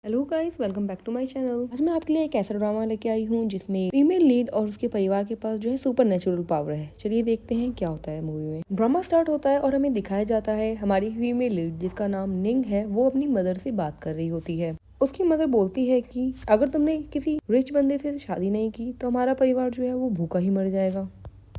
Hello guys, welcome back to my channel. आज मैं आपके लिए एक ऐसा ड्रामा लेके आई हूँ जिसमें फीमेल लीड और उसके परिवार के पास जो है सुपर नेचुरल पावर है। चलिए देखते हैं क्या होता है मूवी में। ड्रामा स्टार्ट होता है और हमें दिखाया जाता है हमारी फीमेल लीड जिसका नाम निंग है, वो अपनी मदर से बात कर रही होती है। उसकी मदर बोलती है कि अगर तुमने किसी रिच बंदे से शादी नहीं की तो हमारा परिवार जो है वो भूखा ही मर जाएगा।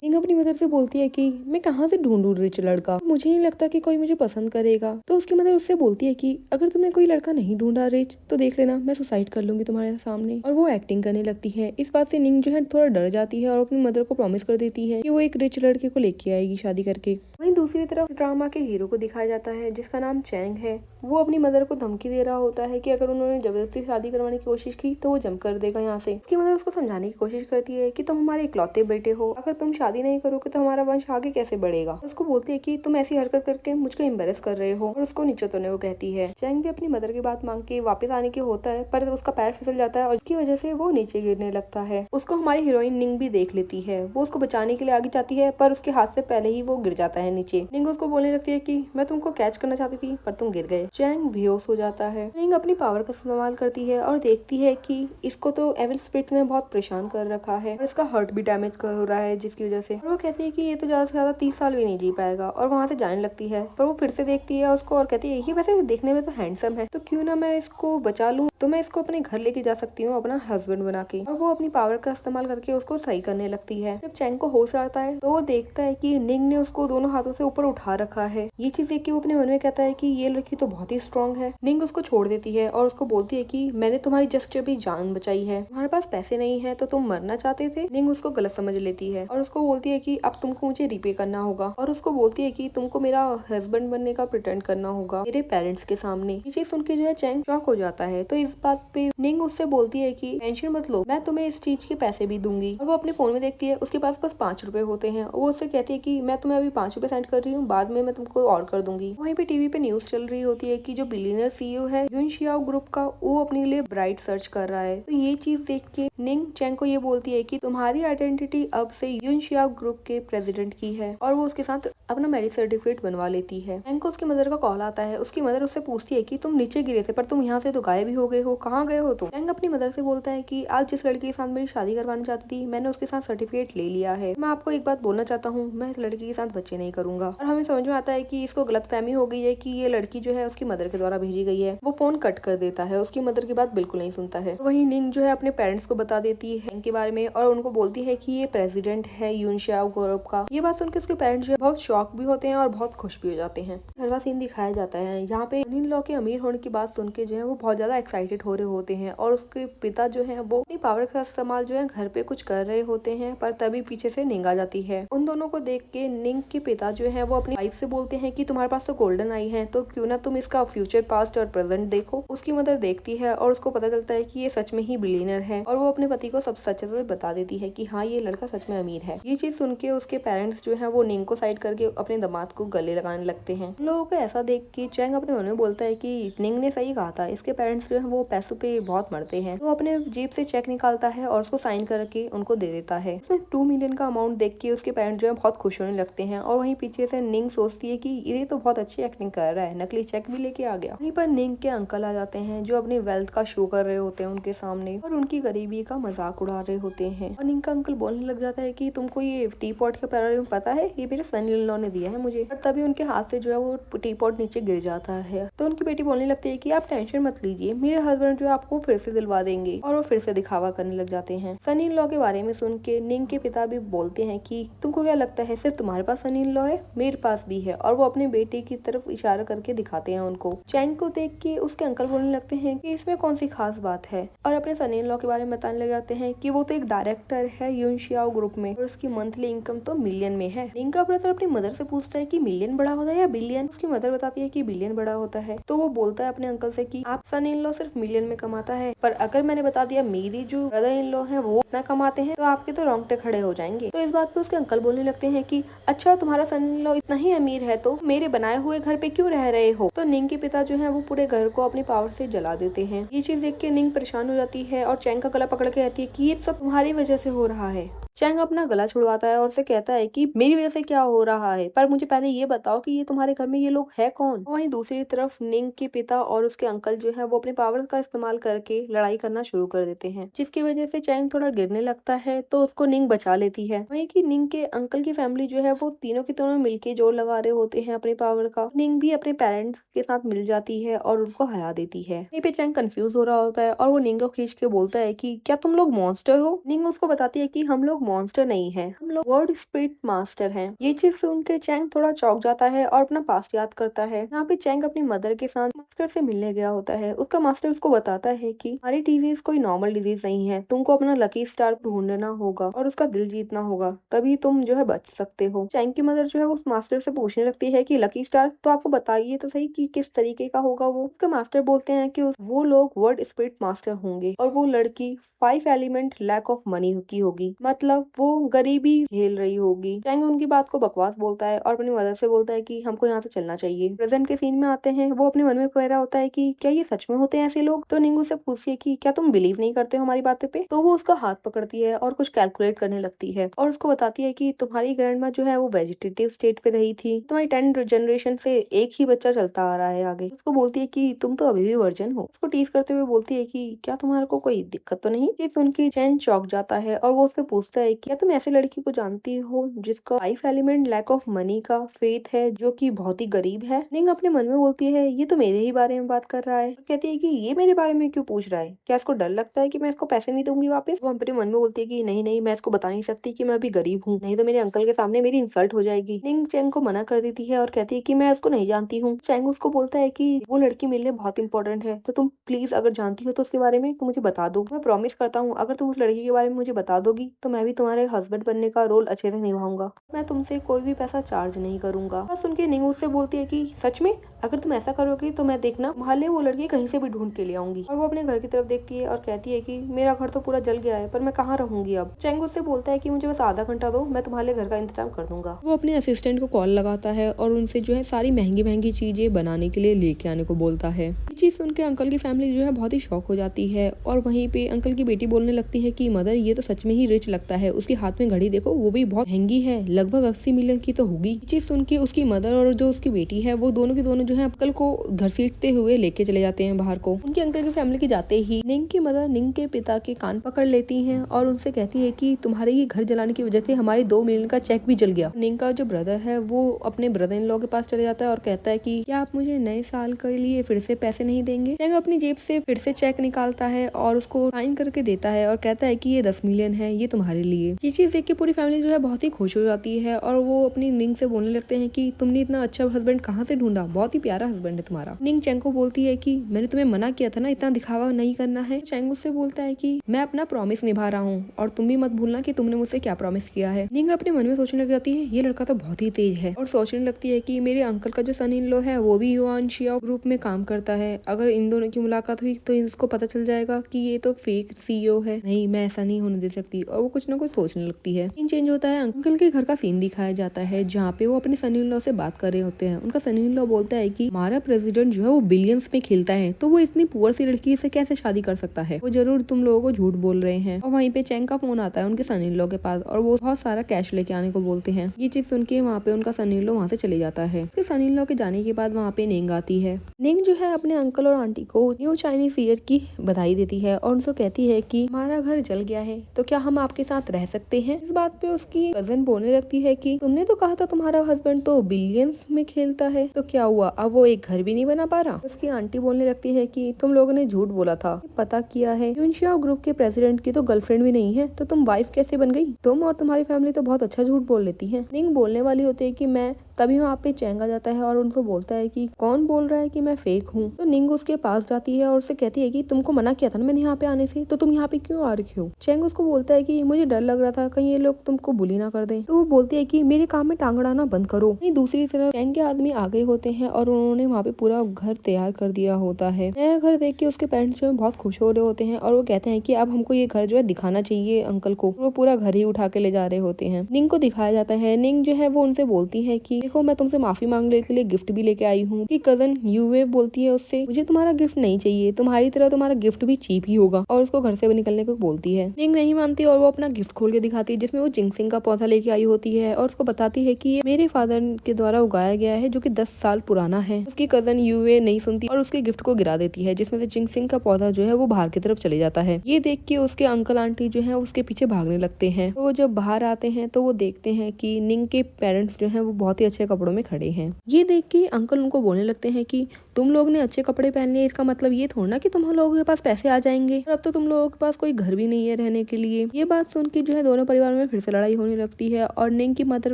निंग अपनी मदर से बोलती है कि मैं कहाँ से ढूंढूं रिच लड़का, मुझे नहीं लगता कि कोई मुझे पसंद करेगा। तो उसकी मदर उससे बोलती है कि अगर तुमने कोई लड़का नहीं ढूंढा रिच तो देख लेना, मैं सुसाइड कर लूंगी तुम्हारे सामने। और वो एक्टिंग करने लगती है। इस बात से निंग जो है थोड़ा डर जाती है और अपनी मदर को प्रॉमिस कर देती है कि वो एक रिच लड़के को लेके आएगी शादी करके। वहीं दूसरी तरफ ड्रामा के हीरो को दिखाया जाता है जिसका नाम चैंग है। वो अपनी मदर को धमकी दे रहा होता है कि अगर उन्होंने जबरदस्ती शादी करवाने की कोशिश की तो वो जंप कर देगा यहाँ से। उसकी मदर उसको समझाने की कोशिश करती है कि तुम हमारे इकलौते बेटे हो, अगर तुम शादी नहीं करोगे तो हमारा वंश आगे कैसे बढ़ेगा। उसको बोलती है कि तुम ऐसी हरकत करके मुझको एम्बेरस कर रहे हो और उसको नीचे उतरने को कहती है। चैंग भी अपनी मदर की बात मांग के वापस आने की होता है पर उसका पैर फिसल जाता है और इसकी वजह से वो नीचे गिरने लगता है। उसको हमारी हीरोइन निंग भी देख लेती है। वो उसको बचाने के लिए आगे जाती है पर उसके हाथ से पहले ही वो गिर जाता है नीचे। निंग उसको बोलने लगती है कि मैं तुमको कैच करना चाहती थी पर तुम गिर गए। चैंग बेहोश हो जाता है। निंग अपनी पावर का इस्तेमाल करती है और देखती है कि इसको तो एविल स्पिरिट ने बहुत परेशान कर रखा है और इसका हार्ट भी डैमेज हो रहा है जिसकी वजह से। और वो कहती है कि ये तो ज्यादा से ज्यादा 30 साल भी नहीं जी पाएगा और वहाँ से जाने लगती है। पर वो फिर से देखती है उसको और कहती है ये वैसे देखने में तो हैंडसम है, तो क्यों ना मैं इसको बचा लूं, तो मैं इसको अपने घर लेके जा सकती हूँ अपना हस्बैंड बना के। और वो अपनी पावर का इस्तेमाल करके उसको सही करने लगती है। जब चैंग को होश आता है तो वो देखता है कि निंग ने उसको दोनों हाथों से ऊपर उठा रखा है। ये चीज देख के वो अपने मन में कहता है कि ये लड़की तो बहुत ही स्ट्रांग है। निंग उसको छोड़ देती है और उसको बोलती है कि मैंने तुम्हारी जस्ट अभी जान बचाई है, तुम्हारे पास पैसे नहीं है तो तुम मरना चाहते थे। निंग उसको गलत समझ लेती है और उसको बोलती है कि अब तुमको मुझे रिपे करना होगा और उसको बोलती है कि तुमको मेरा हस्बैंड बनने का प्रिटेंड करना होगा मेरे पेरेंट्स के सामने। ये चीज सुन के जो है चैंग शॉक हो जाता है। तो इस बात पे निंग उससे बोलती है कि टेंशन मत लो, मैं तुम्हें इस चीज के पैसे भी दूंगी। और वो अपने फोन में देखती है उसके पास बस 5 रुपए होते हैं। वो उससे कहती है कि मैं तुम्हें अभी 5 रुपए सेंड कर रही हूँ, बाद में मैं तुमको और कर दूंगी। वहीं पे टीवी पे न्यूज चल रही होती है कि जो बिलियनर सीईओ है यून शियाओ ग्रुप का, वो अपने लिए ब्राइड सर्च कर रहा है। तो ये चीज देख के निंग चैंग को ये बोलती है कि तुम्हारी आइडेंटिटी अब से यून शियाओ ग्रुप के प्रेसिडेंट की है और वो उसके साथ अपना मैरिज सर्टिफिकेट बनवा लेती है। चैंग को उसकी मदर का कॉल आता है। उसकी मदर उससे पूछती है कि तुम नीचे गिरे थे पर तुम यहाँ से तो गायब भी हो गए हो, कहाँ गए हो तुम। चैंग अपनी मदर से बोलता है कि आज जिस लड़की के साथ मेरी शादी करवाना चाहती थी मैंने उसके साथ सर्टिफिकेट ले लिया है। मैं आपको एक बात बोलना चाहता हूँ, मैं इस लड़की के साथ बच्चे नहीं करूंगा। और हमें समझ में आता है कि इसको गलतफहमी हो गई है कि ये लड़की जो है उसकी मदर के द्वारा भेजी गई है। वो फोन कट कर देता है, उसकी मदर की बात बिल्कुल नहीं सुनता है। वहीं निंग जो है अपने पेरेंट्स को बता देती है इनके बारे में और उनको बोलती है कि ये प्रेसिडेंट है यून शियाओ ग्रुप का। ये बात सुनकर उसके पेरेंट्स जो है बहुत शॉक भी होते हैं और बहुत खुश भी हो जाते हैं। घर का सीन दिखाया जाता है जहाँ पे इन लॉ के अमीर होने की बात सुन के जो है वो बहुत ज्यादा एक्साइटेड हो रहे होते हैं और उसके पिता जो है वो अपनी पावर का इस्तेमाल जो है घर पे कुछ कर रहे होते हैं पर तभी पीछे से निंग आ जाती है। उन दोनों को देख के निंग के पिता जो है वो अपनी वाइफ से बोलते हैं कि तुम्हारे पास तो गोल्डन आई है, तो क्यों ना तुम इसका फ्यूचर, पास्ट और प्रेजेंट देखो। उसकी मदर देखती है और उसको पता चलता है कि ये सच में ही बिलियनर है और वो अपने पति को सब सच बता देती है कि हाँ ये लड़का सच में अमीर है। ये चीज सुन के उसके पेरेंट्स जो है वो निंग को साइड करके अपने दामाद को गले लगाने लगते हैं। लोगों को ऐसा देख के चैंग अपने मन में बोलता है कि निंग ने सही कहा था, इसके पेरेंट्स जो है वो पैसों पे बहुत मरते हैं। तो अपने जेब से चेक निकालता है और उसको साइन करके उनको दे देता है। इसमें 2 मिलियन का अमाउंट देख के उसके पेरेंट्स जो है बहुत खुश होने लगते हैं। और वहीं पीछे से निंग सोचती है कि ये तो बहुत अच्छी एक्टिंग कर रहा है, नकली चेक भी लेके आ गया। वहीं पर निंग के अंकल आ जाते हैं जो अपनी वेल्थ का शो कर रहे होते हैं उनके सामने और उनकी गरीबी का मजाक उड़ा रहे होते हैं। और निंग का अंकल बोलने लग जाता है कि तुमको ये टी पॉट के बारे में पता है, ये मेरे सन इन लॉ ने दिया है मुझे। और तभी उनके हाथ से जो है वो टी पॉट नीचे गिर जाता है। तो उनकी बेटी बोलने लगती है कि आप टेंशन मत लीजिए, मेरे हस्बैंड जो है आपको फिर से दिलवा देंगे। और वो फिर से दिखावा करने लग जाते हैं। सन इन लॉ के बारे में सुन के निंग के पिता भी बोलते हैं कि तुमको क्या लगता है सिर्फ तुम्हारे पास सन इन लॉ है, मेरे पास भी है। और वो अपने बेटे की तरफ इशारा करके दिखाते हैं उनको। चैंग को देख के उसके अंकल बोलने लगते हैं कि इसमें कौन सी खास बात है और अपने सन इन लॉ के बारे में बताने लग जाते हैं कि वो तो एक डायरेक्टर है यून शियाओ ग्रुप में और उसकी मंथली इनकम तो मिलियन में है। निंग का ब्रदर अपनी मदर से पूछता है कि मिलियन बड़ा होता है या बिलियन। उसकी मदर बताती है कि बिलियन बड़ा होता है। तो वो बोलता है अपने अंकल से कि आप सन इन लॉ सिर्फ मिलियन में कमाता है, पर अगर मैंने बता दिया मेरी जो ब्रदर इन लॉ है वो इतना कमाते हैं तो आपके तो रोंगटे खड़े हो जाएंगे। तो इस बात पे उसके अंकल बोलने लगते हैं कि अच्छा तुम्हारा सन इन लॉ इतना ही अमीर है तो मेरे बनाए हुए घर पे क्यों रह रहे हो। तो निंग के पिता जो है वो पूरे घर को अपनी पावर से जला देते हैं। ये चीज देख के निंग परेशान हो जाती है और चैंग का गला पकड़ के कहती है कि ये सब तुम्हारी वजह से हो रहा है। चैंग अपना गला छुड़वाता है और उसे कहता है कि मेरी वजह से क्या हो रहा है, पर मुझे पहले ये बताओ कि ये तुम्हारे घर में ये लोग है कौन। वहीं दूसरी तरफ निंग के पिता और उसके अंकल जो है वो अपने पावर का इस्तेमाल करके लड़ाई करना शुरू कर देते हैं, जिसकी वजह से चैंग थोड़ा गिरने लगता है तो उसको निंग बचा लेती है। वहीं की निंग के अंकल की फैमिली जो है वो तीनों की तीनों मिलके जोर लगा रहे होते हैं अपने पावर का। निंग भी अपने पेरेंट्स के साथ मिल जाती है और उनको हरा देती है। यहीं पे चैंग कंफ्यूज हो रहा होता है और वो निंग को खींच के बोलता है कि क्या तुम लोग मॉन्स्टर हो। निंग उसको बताती है कि हम लोग मॉन्स्टर नहीं है, हम लोग वर्ड स्पिरिट मास्टर हैं। ये चीज सुनकर चैंग थोड़ा चौंक जाता है और अपना पास्ट याद करता है। यहाँ पे चैंग अपनी मदर के साथ मास्टर से मिलने गया होता है। उसका मास्टर उसको बताता है कि हमारी डिजीज कोई नॉर्मल डिजीज नहीं है, तुमको अपना लकी स्टार ढूंढना होगा और उसका दिल जीतना होगा, तभी तुम जो है बच सकते हो। चैंग की मदर जो है उस मास्टर से पूछने लगती है कि लकी स्टार तो आपको बताइए तो सही कि किस तरीके का होगा वो। उसके मास्टर बोलते हैं कि वो लोग वर्ड स्पिरिट मास्टर होंगे और वो लड़की 5 एलिमेंट लैक ऑफ मनी की होगी, मतलब वो गरीबी झेल रही होगी। चैंग उनकी बात को बकवास बोलता है और अपनी मदर से बोलता है कि हमको यहाँ से चलना चाहिए। प्रेजेंट के सीन में आते हैं, वो अपने मन में कह रहा होता है कि क्या ये सच में होते हैं ऐसे लोग। तो निंग उससे पूछती है कि क्या तुम बिलीव नहीं करते हो हमारी बातें पे। तो वो उसका हाथ पकड़ती है और कुछ कैलकुलेट करने लगती है और उसको बताती है कि तुम्हारी ग्रैंडमा जो है वो वेजिटेटिव स्टेट पे रही थी, तुम्हारी 10 जनरेशन से एक ही बच्चा चलता आ रहा है आगे। उसको बोलती है कि तुम तो अभी भी वर्जिन हो। उसको टीज करते हुए बोलती है कि क्या तुम्हारे को कोई दिक्कत तो नहीं। ये सुन के चैन चौंक जाता है और वो उससे पूछता है क्या तुम ऐसी लड़की को जानती हो जिसका 5 एलिमेंट लैक ऑफ मनी का फेथ है, जो कि बहुत ही गरीब है। निंग अपने मन में बोलती है ये तो मेरे ही बारे में बात कर रहा है। कहती है कि ये मेरे बारे में क्यों पूछ रहा है, क्या इसको डर लगता है कि मैं इसको पैसे नहीं दूंगी वापस। वो अपने मन में बोलती है कि नहीं नहीं, मैं इसको बता नहीं सकती कि मैं अभी गरीब हूँ, नहीं तो मेरे अंकल के सामने मेरी इंसल्ट हो जाएगी। निंग चैंग को मना कर देती है और कहती है कि मैं उसको नहीं जानती हूँ। चैंग उसको बोलता है कि वो लड़की मेरे लिए बहुत इंपॉर्टेंट है, तो तुम प्लीज अगर जानती हो तो उसके बारे में तो मुझे बता दो। मैं प्रॉमिस करता हूँ अगर तुम उस लड़की के बारे में मुझे बता दोगी तो मैं भी तुम्हारे हस्बैंड बनने का रोल अच्छे से निभाऊंगा। मैं तुमसे कोई भी पैसा चार्ज नहीं करूंगा। बस सुन के निंग उससे बोलती है कि सच में अगर तुम ऐसा करोगी तो मैं देखना मोहल्ले वो लड़की कहीं से भी ढूंढ के ले आऊंगी। और वो अपने घर की तरफ देखती है और कहती है कि मेरा घर तो पूरा जल गया है, पर मैं कहाँ रहूंगी अब। चैंग उससे बोलता है कि मुझे बस आधा घंटा दो, मैं तुम्हारे घर का इंतजाम कर दूंगा। वो अपने असिस्टेंट को कॉल लगाता है और उनसे जो है सारी महंगी महंगी चीजें बनाने के लिए लेके आने को बोलता है। ये चीज सुन के अंकल की फैमिली जो है बहुत ही शॉक हो जाती है और वहीं पे अंकल की बेटी बोलने लगती है कि मदर ये तो सच में ही रिच लगता है, उसके हाथ में घड़ी देखो वो भी बहुत महंगी है, लगभग 80 मिलियन की तो होगी। ये चीज सुन के उसकी मदर और जो उसकी बेटी है वो दोनों की दोनों जो है अंकल को घर सीटते हुए लेके चले जाते हैं बाहर को। उनके अंकल की फैमिली के जाते ही निंग की मदर निंग के पिता के कान पकड़ लेती हैं और उनसे कहती है कि तुम्हारे ये घर जलाने की वजह से हमारे 2 मिलियन का चेक भी जल गया। निंग का जो ब्रदर है वो अपने ब्रदर इन लॉ के पास चले जाता है और कहता है कि क्या आप मुझे नए साल के लिए फिर से पैसे नहीं देंगे। चैंग अपनी जेब से फिर से चेक निकालता है और उसको साइन करके देता है और कहता है कि ये 10 मिलियन है, ये तुम्हारे लिए। ये चीज देख के पूरी फैमिली जो है बहुत ही खुश हो जाती है और वो अपनी निंग से बोलने लगते हैं कि तुमने इतना अच्छा हस्बैंड कहाँ से ढूंढा, बहुत ही प्यारा हस्बैंड है तुम्हारा। निंग चैंग को बोलती है कि मैंने तुम्हें मना किया था ना इतना दिखावा नहीं करना है। चैंग उससे बोलता है कि मैं अपना प्रॉमिस निभा रहा हूँ और तुम भी मत भूलना कि तुमने मुझसे क्या प्रॉमिस किया है। निंग अपने मन में सोचने लग जाती है ये लड़का तो बहुत ही तेज है और सोचने लगती है कि मेरे अंकल का जो सन इन लॉ है वो भी युआन शियाओ ग्रुप में काम करता है, अगर इन दोनों की मुलाकात हुई तो इसको पता चल जाएगा कि ये तो फेक सीईओ है, नहीं मैं ऐसा नहीं होने दे सकती। और वो कुछ ना कुछ सोचने लगती है। सीन चेंज होता है, अंकल के घर का सीन दिखाया जाता है जहाँ पे वो अपने सन इन लॉ से बात कर रहे होते हैं। उनका सन इन लॉ बोलता है कि हमारा प्रेसिडेंट जो है वो बिलियंस में खेलता है, तो वो इतनी पुअर सी लड़की से कैसे शादी कर सकता है, वो जरूर तुम लोगों को झूठ बोल रहे हैं। और वहीं पे चैंग का फोन आता है उनके सन इन लॉ के पास और वो बहुत सारा कैश लेके आने को बोलते हैं। ये चीज सुन के वहाँ पे उनका सन इन लॉ वहाँ से चले जाता है। उसके सन इन लॉ के जाने के बाद वहाँ पे निंग आती है। निंग जो है अपने अंकल और आंटी को न्यू चाइनीज ईयर की बधाई देती है और उनसे कहती है कि हमारा घर जल गया है तो क्या हम आपके साथ रह सकते हैं। इस बात पे उसकी कजन बोलने लगती है कि तुमने तो कहा था तुम्हारा हस्बैंड तो बिलियंस में खेलता है, तो क्या हुआ अब वो एक घर भी नहीं बना पा रहा। उसकी आंटी बोलने लगती है कि तुम लोगों ने झूठ बोला था, पता किया है यूनशियाओ ग्रुप के प्रेसिडेंट की तो गर्लफ्रेंड भी नहीं है, तो तुम वाइफ कैसे बन गई। तुम और तुम्हारी फैमिली तो बहुत अच्छा झूठ बोल लेती है। निंग बोलने वाली होती है कि मैं, तभी वहाँ पे चैंग आ जाता है और उनको बोलता है कि कौन बोल रहा है कि मैं फेक हूँ। तो निंग उसके पास जाती है और उससे कहती है कि तुमको मना किया था ना मैंने यहाँ पे आने से, तो तुम यहाँ पे क्यों आ रही हो। चैंग उसको बोलता है कि मुझे डर लग रहा था कहीं ये लोग तुमको बुली ना कर दें। तो वो बोलती है कि मेरे काम में टांग अड़ाना बंद करो। दूसरी तरफ चैंग के आदमी आ गए होते हैं और उन्होंने वहाँ पे पूरा घर तैयार कर दिया होता है। नया घर देख के उसके पेरेंट्स जो है बहुत खुश हो रहे होते हैं और वो कहते हैं कि अब हमको ये घर जो है दिखाना चाहिए अंकल को। वो पूरा घर ही उठा के ले जा रहे होते हैं। निंग को दिखाया जाता है। निंग जो है वो उनसे बोलती है कि देखो मैं तुमसे माफी मांगने के लिए गिफ्ट भी लेके आई हूँ। कि कजन यूवे बोलती है उससे, मुझे तुम्हारा गिफ्ट नहीं चाहिए, तुम्हारी तरह तुम्हारा गिफ्ट भी चीप ही होगा, और उसको घर से निकलने को बोलती है। निंग नहीं मानती और वो अपना गिफ्ट खोल के दिखाती है, जिसमें वो जिंगसिंग का पौधा लेके आई होती है और उसको बताती है कि ये मेरे फादर के द्वारा उगाया गया है, जो कि 10 साल पुराना है। उसकी कजन यूवे नहीं सुनती और उसके गिफ्ट को गिरा देती है, जिसमें से जिंगसिंग का पौधा जो है वो बाहर की तरफ चले जाता है। ये देख के उसके अंकल आंटी जो है उसके पीछे भागने लगते हैं। वो जब बाहर आते हैं तो वो देखते हैं कि निंग के पेरेंट्स जो है वो बहुत ही अच्छे कपड़ों में खड़े हैं। ये देख के अंकल उनको बोलने लगते हैं कि तुम लोग ने अच्छे कपड़े पहन लिए, इसका मतलब ये थोड़ा ना कि तुम लोगों के पास पैसे आ जाएंगे, और अब तो तुम लोगों के पास कोई घर भी नहीं है रहने के लिए। ये बात सुन के जो है दोनों परिवार में फिर से लड़ाई होने लगती है और निंग की मदर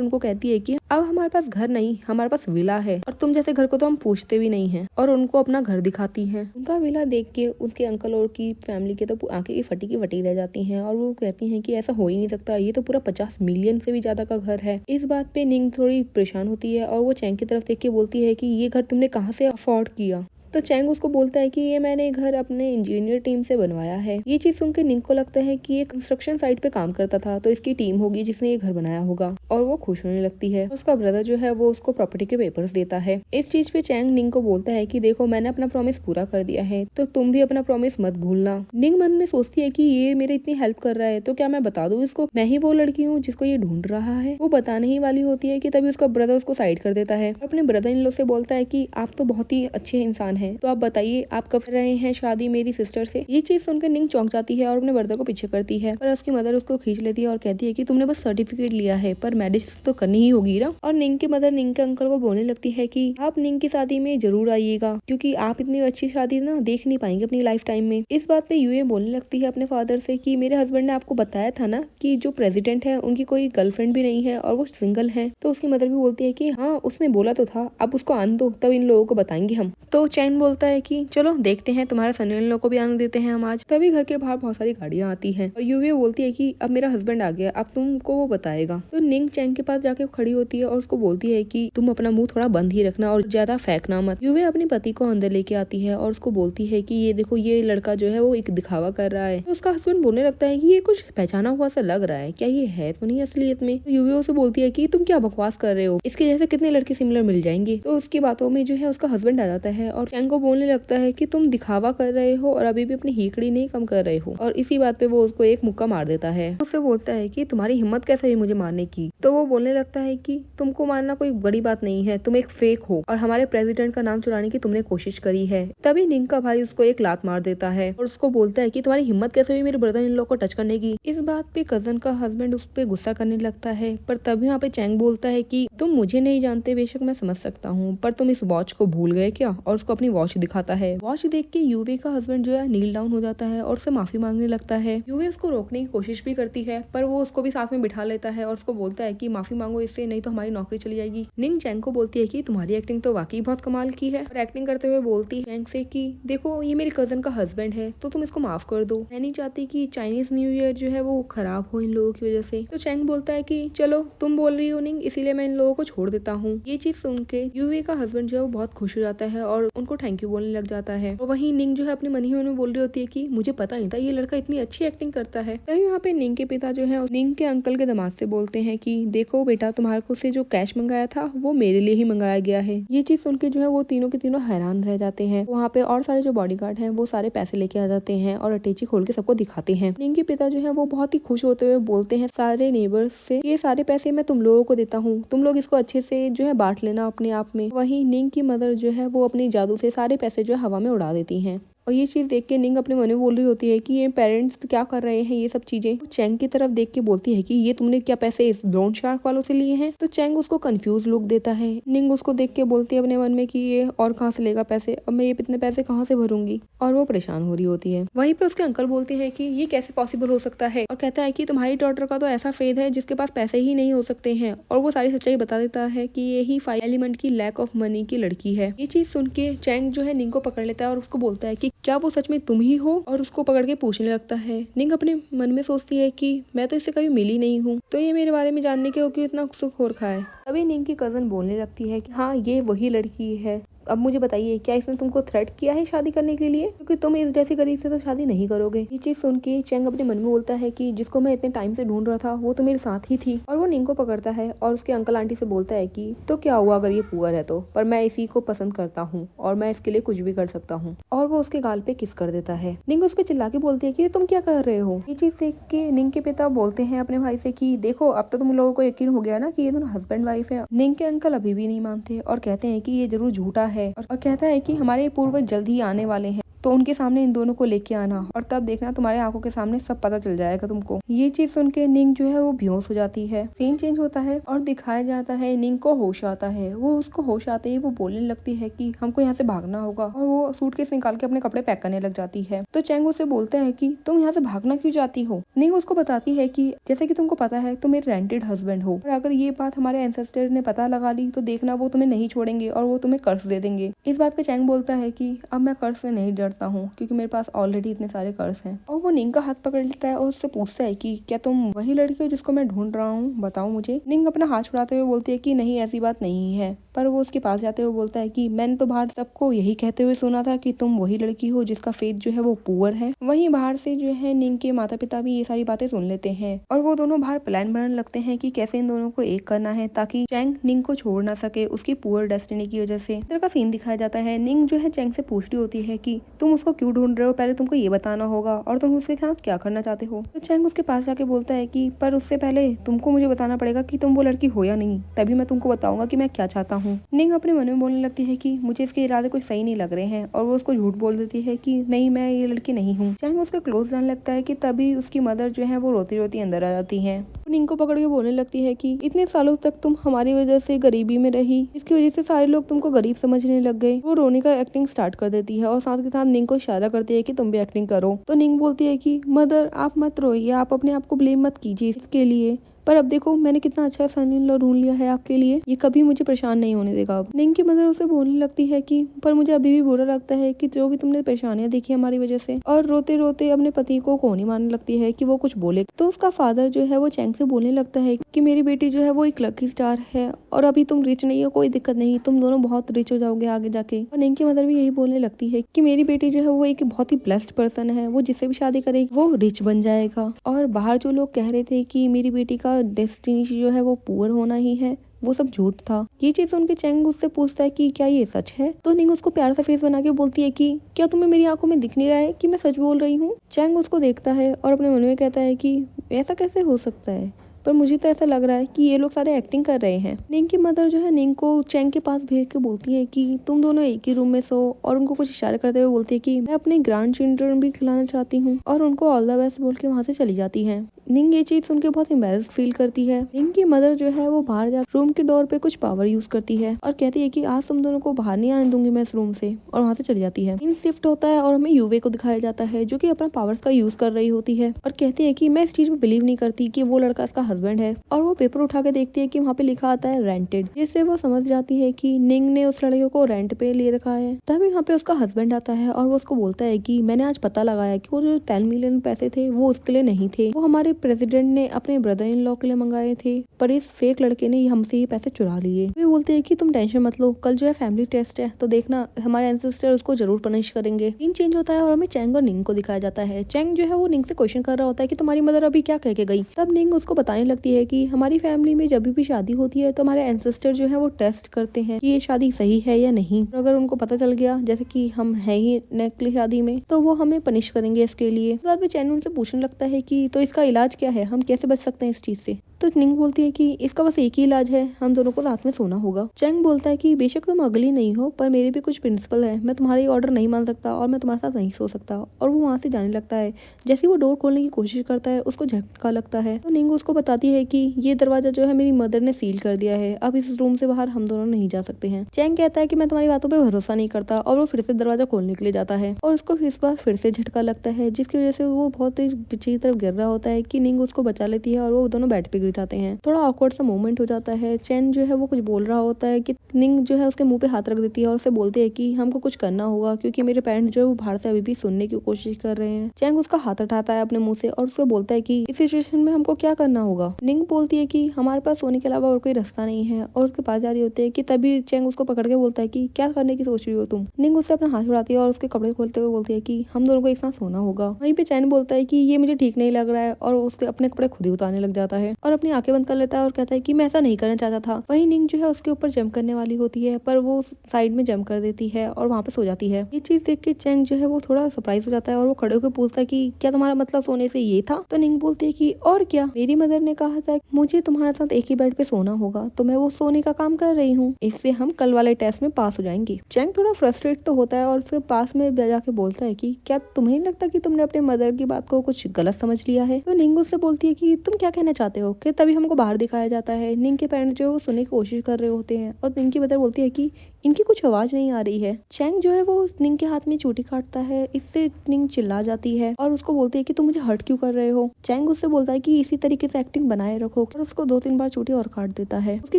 उनको कहती है कि अब हमारे पास घर नहीं, हमारे पास विला है, और तुम जैसे घर को तो हम पूछते भी नहीं है, और उनको अपना घर दिखाती है। उनका विला देख के उनके अंकल और की फैमिली के तो आंखें की फटी रह जाती हैं और वो कहती हैं कि ऐसा हो ही नहीं सकता, ये तो पूरा 50 मिलियन से भी ज्यादा का घर है। इस बात पे निंग थोड़ी परेशान होती है और वो चैंग की तरफ देख के बोलती है कि ये घर तुमने कहाँ से अफोर्ड किया। तो चैंग उसको बोलता है कि ये मैंने घर अपने इंजीनियर टीम से बनवाया है। ये चीज सुन के निंग को लगता है कि ये कंस्ट्रक्शन साइट पे काम करता था, तो इसकी टीम होगी जिसने ये घर बनाया होगा, और वो खुश होने लगती है। उसका ब्रदर जो है वो उसको प्रॉपर्टी के पेपर्स देता है। इस चीज पे चैंग निंग को बोलता है कि देखो मैंने अपना प्रॉमिस पूरा कर दिया है, तो तुम भी अपना प्रॉमिस मत भूलना। निंग मन में सोचती है कि ये मेरे इतनी हेल्प कर रहा है, तो क्या मैं बता दूं इसको मैं ही वो लड़की हूँ जिसको ये ढूंढ रहा है। वो बताने ही वाली होती है कि तभी उसका ब्रदर उसको साइड कर देता है। अपने ब्रदर इन लोग से बोलता है कि आप तो बहुत ही अच्छे इंसान हैं, तो आप बताइए आप कब कर रहे हैं शादी मेरी सिस्टर से। ये चीज सुनकर निंग चौंक जाती है और अपने ब्रदर को पीछे करती है, पर उसकी मदर उसको खींच लेती है और कहती है कि तुमने बस सर्टिफिकेट लिया है, पर मैरिज तो करनी ही होगी ना। और निंग की मदर निंग के अंकल को बोलने लगती है कि आप निंग की शादी में जरूर आइएगा, क्योंकि आप इतनी अच्छी शादी ना देख नहीं पाएंगे अपनी लाइफ टाइम में। इस बात पे यूए बोलने लगती है अपने फादर से कि मेरे हस्बैंड ने आपको बताया था ना कि जो प्रेसिडेंट है उनकी कोई गर्लफ्रेंड भी नहीं है और वो सिंगल है। तो उसकी मदर भी बोलती है कि हाँ उसने बोला तो था, अब उसको आने दो, तब इन लोगों को बताएंगे हम। तो चैन बोलता है कि चलो देखते हैं, तुम्हारा सन इन लोग को भी आने देते हैं हम आज। तभी घर के बाहर बहुत सारी गाड़ियां आती हैं और यूवी बोलती है कि अब मेरा हस्बैंड आ गया, अब तुमको वो बताएगा। तो निंग चैंग के पास जाके खड़ी होती है और उसको बोलती है कि तुम अपना मुंह थोड़ा बंद ही रखना और ज्यादा फेंकना मत। यूवी अपने पति को अंदर लेके आती है और उसको बोलती है कि ये देखो ये लड़का जो है वो एक दिखावा कर रहा है। तो उसका हस्बैंड बोलने लगता है कि ये कुछ पहचाना हुआ सा लग रहा है, क्या ये है तो नहीं असलियत में। तो यूवी उसे बोलती है कि तुम क्या बकवास कर रहे हो, इसके जैसे कितने लड़के सिमिलर मिल जाएंगे। तो उसकी बातों में जो है उसका हस्बैंड आ जाता है और चैंग को बोलने लगता है कि तुम दिखावा कर रहे हो और अभी भी अपनी हीकड़ी नहीं कम कर रहे हो। और इसी बात पे वो उसको एक मुक्का मार देता है। उससे बोलता है कि तुम्हारी हिम्मत कैसे हुई मुझे मारने की। तो वो बोलने लगता है कि तुमको मारना कोई बड़ी बात नहीं है, तुम एक फेक हो और हमारे प्रेसिडेंट का नाम चुराने की तुमने कोशिश करी है। तभी निंग का भाई उसको एक लात मार देता है और उसको बोलता है कि तुम्हारी हिम्मत कैसे हुई मेरे ब्रदर इन लोग को टच करने की। इस बात पे कजन का हस्बैंड उस पे गुस्सा करने लगता है, पर तभी यहाँ पे चैंग बोलता है कि तुम मुझे नहीं जानते, बेशक मैं समझ सकता हूँ, पर तुम इस वॉच को भूल गए क्या। और उसको अपनी वॉच दिखाता है। वॉच देख के यूवी का हस्बैंड जो है नील डाउन हो जाता है और उससे माफी मांगने लगता है। यूवी उसको रोकने की कोशिश भी करती है, पर वो उसको भी साथ में बिठा लेता है और उसको बोलता है कि माफी मांगो इससे, नहीं तो हमारी नौकरी चली जाएगी। निंग चैंग को बोलती है कि तुम्हारी एक्टिंग तो वाकई बहुत कमाल की है, और एक्टिंग करते हुए बोलती है चैंग से कि देखो ये मेरी कजन का हस्बैंड है, तो तुम इसको माफ कर दो, मैं नहीं चाहती कि चाइनीज न्यू ईयर जो है वो खराब हो इन लोगों की वजह से। तो चैंग बोलता है कि चलो तुम बोल रही हो निंग, इसीलिए मैं इन लोगों को छोड़ देता हूँ। ये चीज सुन के यूवी का हस्बैंड जो है वो बहुत खुश हो जाता है और उनको थैंक यू बोलने लग जाता है। और वहीं निंग जो है अपने मन ही मन में बोल रही होती है कि मुझे पता नहीं था ये लड़का इतनी अच्छी एक्टिंग करता है। तभी वहाँ पे निंग के पिता जो है निंग के अंकल के दामाद से बोलते हैं कि देखो बेटा, तुम्हारे को से जो कैश मंगाया था वो मेरे लिए ही मंगाया गया है। ये चीज सुन के जो है वो तीनों के तीनों हैरान रह जाते हैं। वहाँ पे और सारे जो बॉडीगार्ड हैं वो सारे पैसे लेके आ जाते हैं और अटैची खोल के सबको दिखाते हैं। निंग के पिता जो है वो बहुत ही खुश होते हुए बोलते हैं सारे नेबर्स से, ये सारे पैसे मैं तुम लोगों को देता हूँ, तुम लोग इसको अच्छे से जो है बांट लेना अपने आप में। वहीं निंग की मदर जो है वो अपनी जादू से सारे पैसे जो है हवा में उड़ा देती हैं। और ये चीज देख के निंग अपने मन में बोल रही होती है कि ये पेरेंट्स क्या कर रहे हैं ये सब चीजें। तो चैंग की तरफ देख के बोलती है कि ये तुमने क्या पैसे इस लोन शार्क वालों से लिए हैं। तो चैंग उसको कंफ्यूज लुक देता है। निंग उसको देख के बोलती है अपने मन में कि ये और कहाँ से लेगा पैसे, अब मैं ये इतने पैसे कहाँ से भरूंगी। और वो परेशान हो रही होती है। वहीं पे उसके अंकल बोलते हैं कि ये कैसे पॉसिबल हो सकता है, और कहता है कि तुम्हारी डॉटर का तो ऐसा फेद है जिसके पास पैसे ही नहीं हो सकते हैं। और वो सारी सच्चाई बता देता है कि ये ही 5 एलिमेंट की लैक ऑफ मनी की लड़की है। ये चीज सुन के चैंग जो है निंग को पकड़ लेता है और उसको बोलता है कि क्या वो सच में तुम ही हो, और उसको पकड़ के पूछने लगता है। निंग अपने मन में सोचती है कि मैं तो इससे कभी मिली नहीं हूँ, तो ये मेरे बारे में जानने के क्यों इतना सुख हो रखा है। तभी निंग की कजन बोलने लगती है कि हाँ ये वही लड़की है। अब मुझे बताइए, क्या इसने तुमको थ्रेट किया है शादी करने के लिए? क्योंकि तुम इस जैसी गरीब से तो शादी नहीं करोगे। ये चीज सुन के चैंग अपने मन में बोलता है कि जिसको मैं इतने टाइम से ढूंढ रहा था वो तो मेरे साथ ही थी। और वो निंग को पकड़ता है और उसके अंकल आंटी से बोलता है कि तो क्या हुआ अगर ये पुअर है तो, पर मैं इसी को पसंद करता हूँ और मैं इसके लिए कुछ भी कर सकता हूँ। और वो उसके गाल पे किस कर देता है। निंग उस पे चिल्ला के बोलती है कि तुम क्या कर रहे हो। ये चीज देख के निंग के पिता बोलते हैं अपने भाई से कि देखो अब तो तुम लोगों को यकीन हो गया ना कि ये दोनों हस्बैंड वाइफ है। निंग के अंकल अभी भी नहीं मानते और कहते हैं कि ये जरूर झूठा है और कहता है कि हमारे पूर्वज जल्द ही आने वाले हैं, तो उनके सामने इन दोनों को लेके आना और तब देखना तुम्हारे आंखों के सामने सब पता चल जाएगा तुमको। ये चीज सुन के निंग जो है वो बेहोश हो जाती है। सीन चेंज होता है और दिखाया जाता है निंग को होश आता है। वो उसको होश आते ही वो बोलने लगती है कि हमको यहाँ से भागना होगा और वो सूटकेस निकाल के अपने कपड़े पैक करने लग जाती है। तो चैंग उससे बोलता है कि तुम यहाँ से भागना क्यों चाहती हो। निंग उसको बताती है कि जैसे कि तुमको पता है तुम मेरे रेंटेड हस्बैंड हो और अगर ये बात हमारे एंसेस्टर ने पता लगा ली तो देखना वो तुम्हें नहीं छोड़ेंगे और वो तुम्हें कर्ज दे देंगे। इस बात पे चैंग बोलता है कि अब मैं कर्ज से नहीं डरता हूँ क्योंकि मेरे पास ऑलरेडी इतने सारे कर्ज हैं। और वो निंग का हाथ पकड़ लेता है और उससे पूछता है कि क्या तुम वही लड़की हो जिसको मैं ढूंढ रहा हूँ, बताओ मुझे। निंग अपना हाथ छुड़ाते हुए बोलती है कि नहीं ऐसी बात नहीं है। पर वो उसके पास जाते हुए बोलता है कि मैंने तो बाहर सबको यही कहते हुए सुना था कि तुम वही लड़की हो जिसका फेट जो है वो पुअर है। वहीं बाहर से जो है निंग के माता पिता भी ये सारी बातें सुन लेते हैं और वो दोनों बाहर प्लान बनाने लगते हैं कि कैसे इन दोनों को एक करना है ताकि चैंग निंग को छोड़ ना सके उसकी पुअर डेस्टिनी की वजह से। इधर का सीन दिखाया जाता है। निंग जो है चैंग से पूछ रही होती है कि तुम उसको क्यों ढूंढ रहे हो, पहले तुमको ये बताना होगा और तुम उसके साथ क्या करना चाहते हो। तो चैंग उसके पास जाके बोलता है कि पर उससे पहले तुमको मुझे बताना पड़ेगा कि तुम वो लड़की हो या नहीं, तभी मैं तुमको बताऊंगा कि मैं क्या चाहता हूँ। निंग अपने मन में बोलने लगती है कि मुझे इसके इरादे कुछ सही नहीं लग रहे हैं और वो उसको झूठ बोल देती है कि नहीं मैं ये लड़की नहीं हूँ। चैंग उसके क्लोज जाने लगता है कि तभी उसकी मदर जो है वो रोती रोती अंदर आ जाती है। निंग को पकड़ के बोलने लगती है कि इतने सालों तक तुम हमारी वजह से गरीबी में रही, इसकी वजह से सारे लोग तुमको गरीब समझने लग गए। वो रोने का एक्टिंग स्टार्ट कर देती है और साथ के साथ निंग को इशारा करती है कि तुम भी एक्टिंग करो। तो निंग बोलती है कि मदर आप मत रोइए, आप अपने आप को ब्लेम मत कीजिए इसके लिए, पर अब देखो मैंने कितना अच्छा सन इन लॉ ढूंढ लिया है आपके लिए, ये कभी मुझे परेशान नहीं होने देगा। अब निंग की मदर उसे बोलने लगती है कि पर मुझे अभी भी बुरा लगता है कि जो भी तुमने परेशानियां देखी हमारी वजह से, और रोते रोते अपने पति को कोनी मारने लगती है कि वो कुछ बोले। तो उसका फादर जो है वो चैंग से बोलने लगता है कि मेरी बेटी जो है वो एक लकी स्टार है और अभी तुम रिच नहीं हो, कोई दिक्कत नहीं, तुम दोनों बहुत रिच हो जाओगे आगे जाके। और निंग की मदर भी यही बोलने लगती है कि मेरी बेटी जो है वो एक बहुत ही ब्लेस्ड पर्सन है, वो जिससे भी शादी करेगी वो रिच बन जाएगा। और बाहर जो लोग कह रहे थे कि मेरी बेटी का डेस्टिनी जो है वो पुअर होना ही है, वो सब झूठ था। ये चीज सुन के चैंग उससे पूछता है कि क्या ये सच है। तो निंग उसको प्यार सा फेस बना के बोलती है कि क्या तुम्हें मेरी आंखों में दिख नहीं रहा है कि मैं सच बोल रही हूँ। चैंग उसको देखता है और अपने मन में कहता है कि ऐसा कैसे हो सकता है, पर मुझे तो ऐसा लग रहा है कि ये लोग सारे एक्टिंग कर रहे हैं। निंग की मदर जो है निंग को चैंग के पास भेज के बोलती है कि तुम दोनों एक ही रूम में सो, और उनको कुछ इशारे करते हुए बोलती है कि मैं अपने ग्रैंड चिल्ड्रन भी खिलाना चाहती हूँ, और उनको ऑल द बेस्ट बोल के वहाँ से चली जाती है। निंग ये चीज सुन के बहुत एम्बैरेस्ड फील करती है। निंग की मदर जो है वो बाहर जा रूम के डोर पे कुछ पावर यूज करती है और कहती है कि आज तुम दोनों को बाहर नहीं आने दूंगी मैं इस रूम से, और वहाँ से चली जाती है। सीन शिफ्ट होता है और हमें यूवे को दिखाया जाता है जो कि अपना पावर्स का यूज कर रही होती है और कहती है कि मैं इस चीज में बिलीव नहीं करती कि वो लड़का इसका हस्बैंड है। और वो पेपर उठा के देखती है कि वहाँ पे लिखा आता है रेंटेड, जिससे वो समझ जाती है कि निंग ने उस लड़के को रेंट पे ले रखा है। तभी वहाँ पे उसका हस्बैंड आता है और वो उसको बोलता है कि मैंने आज पता लगाया कि वो जो 10 मिलियन पैसे थे वो उसके लिए नहीं थे, वो हमारे प्रेसिडेंट ने अपने ब्रदर इन लॉ के लिए मंगाए थे, पर इस फेक लड़के ने हमसे ये पैसे चुरा लिए। वे बोलते हैं कि तुम टेंशन मत लो, कल जो है फैमिली टेस्ट है तो देखना हमारे एंसेस्टर उसको जरूर पनिश करेंगे। सीन चेंज होता है और हमें चैंग और निंग को दिखाया जाता है। चैंग जो है वो निंग से क्वेश्चन कर रहा होता है कि तुम्हारी मदर अभी क्या कह के गई। तब निंग उसको बताने लगती है कि हमारी फैमिली में जब भी शादी होती है तो हमारे एंसेस्टर जो है वो टेस्ट करते हैं कि ये शादी सही है या नहीं। अगर उनको पता चल गया जैसे कि हम है ही नेकली शादी में तो वो हमें पनिश करेंगे इसके लिए। बाद में चैंग उनसे पूछने लगता है कि तो इसका इलाज क्या है, हम कैसे बच सकते हैं इस चीज से। तो निंग बोलती है कि इसका बस एक ही इलाज है, हम दोनों को साथ में सोना होगा। चैंग बोलता है कि बेशक तुम अगली नहीं हो पर मेरे भी कुछ प्रिंसिपल है, मैं तुम्हारी ऑर्डर नहीं मान सकता और मैं तुम्हारे साथ नहीं सो सकता। और वो वहाँ से जाने लगता है। जैसे वो डोर खोलने की कोशिश करता है उसको झटका लगता है। तो निंग उसको बताती है कि ये दरवाजा जो है मेरी मदर ने सील कर दिया है, अब इस रूम से बाहर हम दोनों नहीं जा सकते हैं। चैंग कहता है कि मैं तुम्हारी बातों पर भरोसा नहीं करता और वो फिर से दरवाजा खोलने के लिए जाता है और उसको इस बार फिर से झटका लगता है, जिसकी वजह से वो बहुत ही पीछे की तरफ गिर रहा होता है कि निंग उसको बचा लेती है और वो दोनों बेड पे गिर जाते हैं। थोड़ा ऑकवर्ड सा मोमेंट हो जाता है। चैन जो है वो कुछ बोल रहा होता है कि निंग जो है उसके मुंह पे हाथ रख देती है और उसे बोलती है कि हमको कुछ करना होगा क्योंकि मेरे पेरेंट्स जो है वो बाहर से अभी भी सुनने की कोशिश कर रहे हैं। चैंग उसका हाथ उठाता है अपने मुंह से और उसको बोलता है कि इस सिचुएशन में हमको क्या करना होगा। होगा। निंग बोलती है कि हमारे पास सोने के अलावा और कोई रास्ता नहीं है और उसके पास जा रही होती है कि तभी चैंग उसको पकड़ के बोलता है कि क्या करने की सोच रही हो तुम। निंग उससे अपना हाथ उड़ाती है और उसके कपड़े खोलते हुए बोलती है कि हम दोनों को एक साथ सोना होगा। वहीं पे चैन बोलता है कि ये मुझे ठीक नहीं लग रहा है और उसके अपने कपड़े खुद ही उतारने लग जाता है और अपनी आंखें बंद कर लेता है और कहता है कि मैं ऐसा नहीं करना चाहता था। वहीं निंग जो है उसके ऊपर जंप करने वाली होती है पर वो साइड में जंप कर देती है और वहाँ पे सो जाती है। ये चीज देख के चैंग जो है वो थोड़ा सरप्राइज हो जाता है और वो खड़े होकर पूछता है कि क्या तुम्हारा मतलब सोने से ये था। तो निंग बोलती है कि और क्या, मेरी मदर ने कहा था मुझे तुम्हारे साथ एक ही बेड पे सोना होगा तो मैं वो सोने का काम कर रही हूँ, इससे हम कल वाले टेस्ट में पास हो जाएंगे। चैंग थोड़ा फ्रस्ट्रेट तो होता है और उसके पास में जाके बोलता है कि क्या तुम्हें नहीं लगता कि तुमने अपने मदर की बात को कुछ गलत समझ लिया है। तो निंग उससे बोलती है कि तुम क्या कहना चाहते हो। कि तभी हमको बाहर दिखाया जाता है निंग के पेरेंट्स जो है वो सुनने की कोशिश कर रहे होते हैं और निंग की मदर बोलती है कि इनकी कुछ आवाज नहीं आ रही है। चैंग जो है वो निंग के हाथ में चोटी काटता है, इससे निंग चिल्ला जाती है और उसको बोलती है कि तुम मुझे हर्ट क्यों कर रहे हो। चैंग उससे बोलता है कि इसी तरीके से एक्टिंग बनाए रखो और उसको 2-3 बार चोटी और काट देता है। उसकी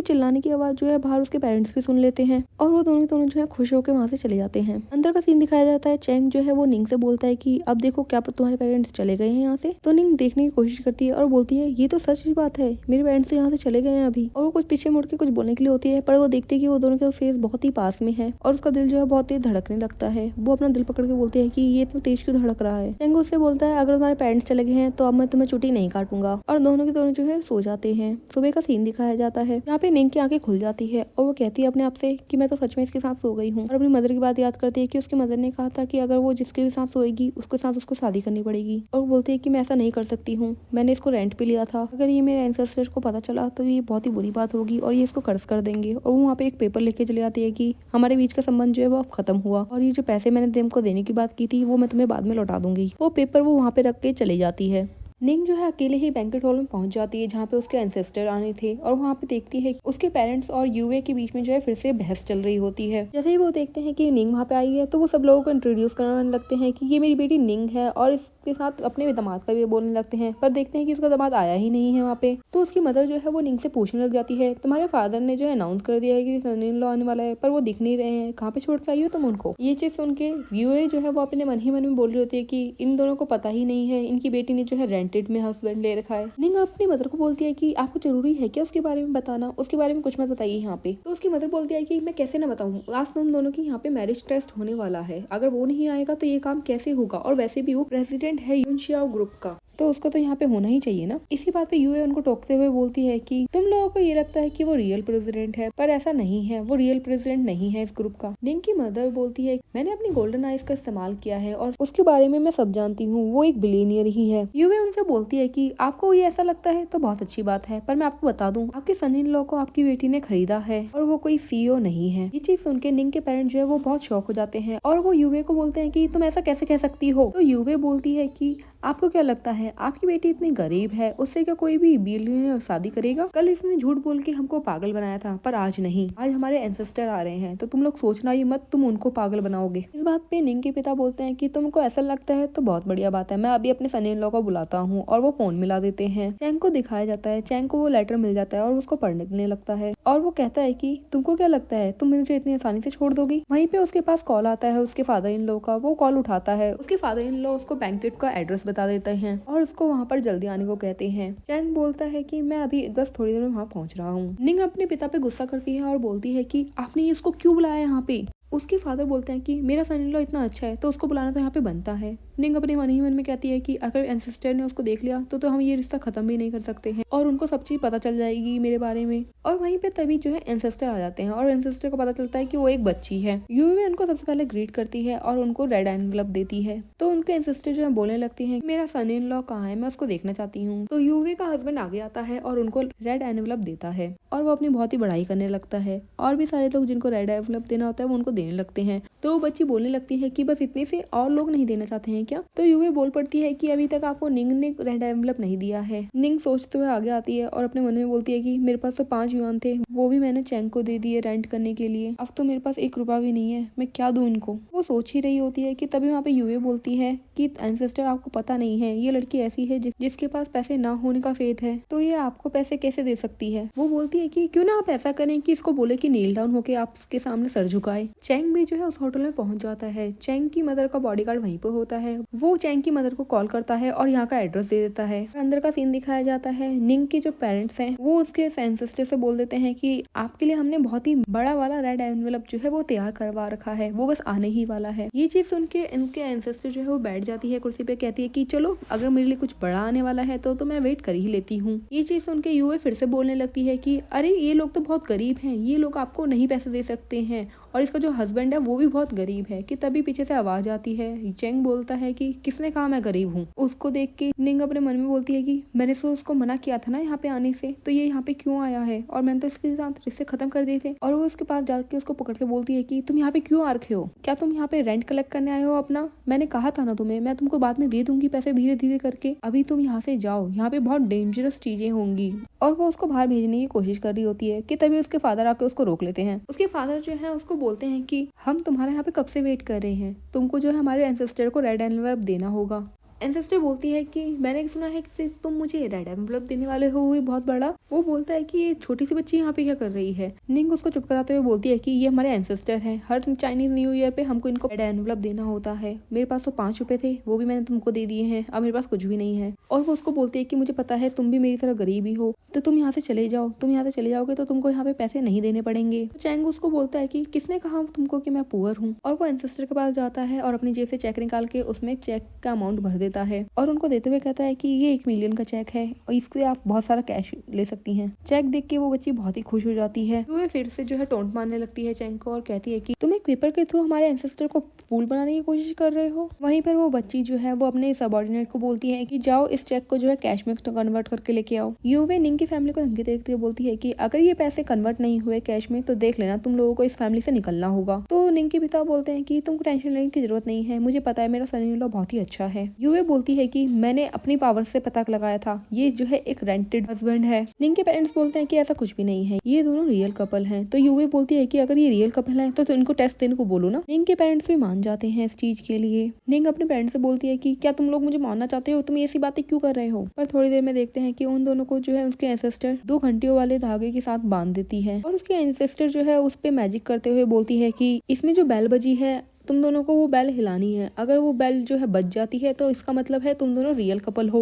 चिल्लाने की आवाज जो है बाहर उसके पेरेंट्स भी सुन लेते हैं और वो दोनों जो है खुश होकर वहाँ से चले जाते हैं। अंदर का सीन दिखाया जाता है। चैंग जो है वो निंग से बोलता है कि अब देखो क्या तुम्हारे पेरेंट्स चले गए हैं यहाँ से। तो निंग देखने की कोशिश करती है और बोलती है ये तो सच की बात है, मेरे पेरेंट्स यहाँ से चले गए हैं अभी। और वो कुछ पीछे मुड़ के कुछ बोलने के लिए होती है पर वो देखती है कि वो दोनों के फेस बहुत ही पास में है और उसका दिल जो है बहुत तेज धड़कने लगता है। वो अपना दिल पकड़ के बोलती है कि ये इतना तेज क्यों धड़क रहा है। चैंग उससे बोलता है अगर तुम्हारे पेरेंट्स चले गए हैं तो अब मैं तुम्हें चोटी नहीं काटूंगा और दोनों के दोनों जो है सो जाते हैं। सुबह का सीन दिखाया जाता है। यहाँ पे निंग की आंखें खुल जाती है और वो कहती है अपने आप से कि मैं तो सच में इसके साथ सो गई हूँ और अपनी मदर की बात याद करती है कि उसकी मदर ने कहा था कि अगर वो जिसके भी साथ सोएगी उसके साथ उसको शादी करनी पड़ेगी। और वो बोलती है कि मैं ऐसा नहीं कर सकती हूँ, मैंने इसको रेंट पे लिया था, अगर ये मेरे एंसेस्टर्स को पता चला तो ये बहुत ही बुरी बात होगी और ये इसको कर्ज कर देंगे। और वो वहाँ पे एक पेपर लेके चले जाती है कि हमारे बीच का संबंध जो है वो अब खत्म हुआ और ये जो पैसे मैंने तुमको देने की बात की थी वो मैं तुम्हें बाद में लौटा दूंगी। वो पेपर वो वहाँ पे रख के चली जाती है। निंग जो है अकेले ही बैंकेट हॉल में पहुंच जाती है जहाँ पे उसके एंसेस्टर आने थे और वहाँ पे देखती है उसके पेरेंट्स और यूए के बीच में जो है फिर से बहस चल रही होती है। जैसे ही वो देखते हैं कि निंग वहाँ पे आई है तो वो सब लोगों को इंट्रोड्यूस करने लगते हैं कि ये मेरी बेटी निंग है और इसके साथ अपने दामाद का भी बोलने लगते हैं। पर देखते हैं कि उसका दामाद आया ही नहीं है वहाँ पे। तो उसकी मदर जो है वो निंग से पूछने लग जाती है तुम्हारे फादर ने जो है अनाउंस कर दिया है कि सन इन लॉ आने वाला है पर वो दिख नहीं रहे हैं, कहाँ पे छोड़ के आई हो तुम उनको। ये चीज सुन के यूए जो है वो अपने मन ही मन में बोल रही होती है कि इन दोनों को पता ही नहीं है इनकी बेटी ने जो है रेंटेड में हस्बैंड ले रखा है। निंग अपनी मदर को बोलती है कि आपको जरूरी है क्या उसके बारे में बताना, उसके बारे में कुछ मत बताइए यहाँ पे। तो उसकी मदर बोलती है कि मैं कैसे ना बताऊँ, आज तुम दोनों की यहाँ पे मैरिज टेस्ट होने वाला है, अगर वो नहीं आएगा तो ये काम कैसे होगा और वैसे भी वो प्रेसिडेंट है यूनशियाओ ग्रुप का तो उसको तो यहाँ पे होना ही चाहिए ना। इसी बात पे यूए उनको टोकते हुए बोलती है कि तुम लोगों को ये लगता है कि वो रियल प्रेसिडेंट है पर ऐसा नहीं है, वो रियल प्रेसिडेंट नहीं है इस ग्रुप का। निंग की मदर बोलती है मैंने अपनी गोल्डन आइज का इस्तेमाल किया है और उसके बारे में मैं सब जानती हूँ, वो एक बिलियनियर ही है। यूए उनसे बोलती है कि आपको ये ऐसा लगता है तो बहुत अच्छी बात है पर मैं आपको बता दूं आपके सन इन लॉ को आपकी बेटी ने खरीदा है और वो कोई सीईओ नहीं है। ये चीज सुन के निंग के पेरेंट्स जो है वो बहुत शॉक हो जाते हैं और वो यूए को बोलते हैं कि तुम ऐसा कैसे कह सकती हो। तो यूए बोलती है कि आपको क्या लगता है आपकी बेटी इतनी गरीब है, उससे क्या कोई भी बिलियनियर शादी करेगा। कल इसने झूठ बोल के हमको पागल बनाया था पर आज नहीं, आज हमारे एंसेस्टर आ रहे हैं तो तुम लोग सोचना ही मत तुम उनको पागल बनाओगे। इस बात पे निंग के पिता बोलते हैं कि तुमको ऐसा लगता है तो बहुत बढ़िया बात है, मैं अभी अपने सन इन लॉ को बुलाता हूँ और वो फोन मिला देते हैं। चैंग को दिखाया जाता है, चैंग को वो लेटर मिल जाता है और उसको पढ़ने लगता है और वो कहता है कि तुमको क्या लगता है तुम मुझे इतनी आसानी से छोड़ दोगी। वहीं पे उसके पास कॉल आता है उसके फादर इन लॉ का, वो कॉल उठाता है। उसके फादर इन लॉ उसको बैंकेट का एड्रेस बता देते हैं और उसको वहाँ पर जल्दी आने को कहते हैं। चैंग बोलता है कि मैं अभी बस थोड़ी देर में वहाँ पहुँच रहा हूँ। निंग अपने पिता पे गुस्सा करती है और बोलती है कि आपने इसको क्यों बुलाया यहाँ पे। उसके फादर बोलते हैं कि मेरा सन इन लॉ इतना अच्छा है तो उसको बुलाना तो यहाँ पे बनता है। निंग अपने मन ही मन में कहती है कि अगर एंसेस्टर ने उसको देख लिया तो हम ये रिश्ता खत्म भी नहीं कर सकते हैं और उनको सब चीज पता चल जाएगी मेरे बारे में। और वहीं पे तभी जो है एंसेस्टर आ जाते हैं और एंसेस्टर को पता चलता है कि वो एक बच्ची है। यूवी उनको सबसे पहले ग्रीट करती है और उनको रेड एनवलप देती है। तो उनके एंसेस्टर जो है बोलने लगती है मेरा सन इन लॉ कहाँ है, मैं उसको देखना चाहती हूँ। तो यूवी का हस्बैंड आगे आता है और उनको रेड एनवलप देता है और वो अपनी बहुत ही बड़ाई करने लगता है और भी सारे लोग जिनको रेड एनवलप देना होता है वो उनको देने लगते हैं। तो वो बच्ची बोलने लगती है कि बस इतने से और लोग नहीं देना चाहते हैं क्या। तो यूवी बोल पड़ती है कि अभी तक आपको निंग ने रेड एनवलप नहीं दिया है। निंग सोचते हुए आगे आती है और अपने मन में बोलती है कि मेरे पास तो 5 युआन थे, वो भी मैंने चैंग को दे दिए रेंट करने के लिए, अब तो मेरे पास 1 रुपया भी नहीं है, मैं क्या दूं इनको। वो सोच ही रही होती है कि तभी वहाँ पे यूवी बोलती है कि एंसेस्टर आपको पता नहीं है ये लड़की ऐसी है जिसके पास पैसे ना होने का फेथ है, तो ये आपको पैसे कैसे दे सकती है। वो बोलती है कि क्यों ना आप ऐसा करें कि इसको बोले कि नील डाउन होके आपके सामने सर झुकाए। चैंग भी जो है उस होटल में पहुंच जाता है। चैंग की मदर का बॉडीगार्ड वहीं पे होता है, वो चैंग की मदर को कॉल करता है और यहाँ का एड्रेस दे देता है। अंदर का सीन दिखाया जाता है। निंग के जो पेरेंट्स हैं वो उसके एंसेस्टर से बोल देते हैं कि आपके लिए हमने बहुत ही बड़ा वाला रेड एनवेलप जो है वो तैयार करवा रखा है, वो बस आने ही वाला है। ये चीज सुन के इनके एंसेस्टर जो है वो बैठ जाती है कुर्सी पे, कहती है कि चलो अगर मेरे लिए कुछ बड़ा आने वाला है तो मैं वेट कर ही लेती हूँ। ये चीज सुन के यूए फिर से बोलने लगती है कि अरे ये लोग तो बहुत गरीब हैं, ये लोग आपको नहीं पैसे दे सकते हैं और इसका जो हस्बैंड है वो भी बहुत गरीब है। कि तभी पीछे से आवाज आती है। चैंग बोलता है कि किसने कहा मैं गरीब हूँ। उसको देख के निंग अपने मन में बोलती है कि मैंने तो उसको मना किया था ना यहाँ पे आने से, तो ये यहाँ पे क्यों आया है और मैंने तो इसके साथ रिश्ते खत्म कर दिए थे। और वो उसके पास जाके उसको पकड़ के बोलती है कि तुम यहाँ पे क्यों आ रखे हो, क्या तुम यहाँ पे रेंट कलेक्ट करने आए हो अपना? मैंने कहा था ना तुम्हें, मैं तुमको बाद में दे दूंगी पैसे धीरे धीरे करके, अभी तुम यहाँ से जाओ, यहाँ पे बहुत डेंजरस चीजें होंगी। और वो उसको बाहर भेजने की कोशिश कर रही होती है कि तभी उसके फादर आके उसको रोक लेते हैं। उसके फादर जो है उसको बोलते हैं कि हम तुम्हारे यहाँ पे कब से वेट कर रहे हैं, तुमको जो है हमारे एंसेस्टर को रेड एनवेलप देना होगा। एंसेस्टर बोलती है कि मैंने सुना है कि तुम मुझे रेड एनवेलप देने वाले हो, हुई बहुत बड़ा। वो बोलता है कि ये छोटी सी बच्ची यहाँ पे क्या कर रही है। निंग उसको चुप कराते हुए बोलती है कि ये हमारे एंसेस्टर हैं, हर चाइनीज न्यू ईयर पे हमको इनको रेड एनवेलप देना होता है। मेरे पास तो 5 रुपए थे, वो भी मैंने तुमको दे दिए हैं, अब मेरे पास कुछ भी नहीं है। और वो उसको बोलती है कि मुझे पता है तुम भी मेरी तरह गरीब ही हो, तो तुम यहाँ से चले जाओ, तुम यहाँ से चले जाओगे तो तुमको यहाँ पे पैसे नहीं देने पड़ेंगे। चैंग उसको बोलता है कि किसने कहा तुमको कि मैं पुअर हूँ। और वो एंसेस्टर के पास जाता है और अपनी जेब से चेक निकाल के उसमें चेक का अमाउंट भर देता है और उनको देते हुए कहता है कि ये 1 मिलियन का चेक है और इससे आप बहुत सारा कैश ले सकती हैं। चेक देख के वो बच्ची बहुत ही खुश हो जाती है। वो फिर से जो है टोंट मारने लगती है चैंग को और कहती है कि तुम एक पेपर के थ्रू हमारे एंसेस्टर को फूल बनाने की कोशिश कर रहे हो। वहीं पर वो बच्ची जो है वो अपने सबऑर्डिनेट को बोलती है कि जाओ इस चेक को जो है कैश में कन्वर्ट करके लेके आओ। यूवे निंग की फैमिली को धमकी देखते हुए बोलती है कि अगर ये पैसे कन्वर्ट नहीं हुए कैश में तो देख लेना तुम लोगों को इस फैमिली से निकलना होगा। तो निंग के पिता बोलते हैं कि तुमको टेंशन लेने की जरूरत नहीं है, मुझे पता है मेरा सन इन लॉ बहुत ही अच्छा है। यूवे बोलती है कि मैंने अपनी पावर से पता लगाया था, ये जो है एक रेंटेड हस्बैंड है। निंग के पेरेंट्स बोलते हैं कि ऐसा कुछ भी नहीं है, ये दोनों रियल कपल हैं। तो यूवे बोलती है कि अगर ये रियल कपल है तो इनको टेस्ट देने को बोलो ना। निंग के पेरेंट्स भी मान जाते हैं इस चीज के लिए। निंग अपने पेरेंट्स से बोलती है कि क्या तुम लोग मुझे मानना चाहते हो, तुम ऐसी बातें क्यों कर रहे हो। पर थोड़ी देर में देखते हैं कि उन दोनों को जो है उसके एंसेस्टर 2 घंटियों वाले धागे के साथ बांध देती है और उसके एंसेस्टर जो है उस पे मैजिक करते हुए बोलती है कि इसमें जो बेल बजी है तुम दोनों को वो बेल हिलानी है, अगर वो बेल जो है बज जाती है तो इसका मतलब है तुम दोनों रियल कपल हो।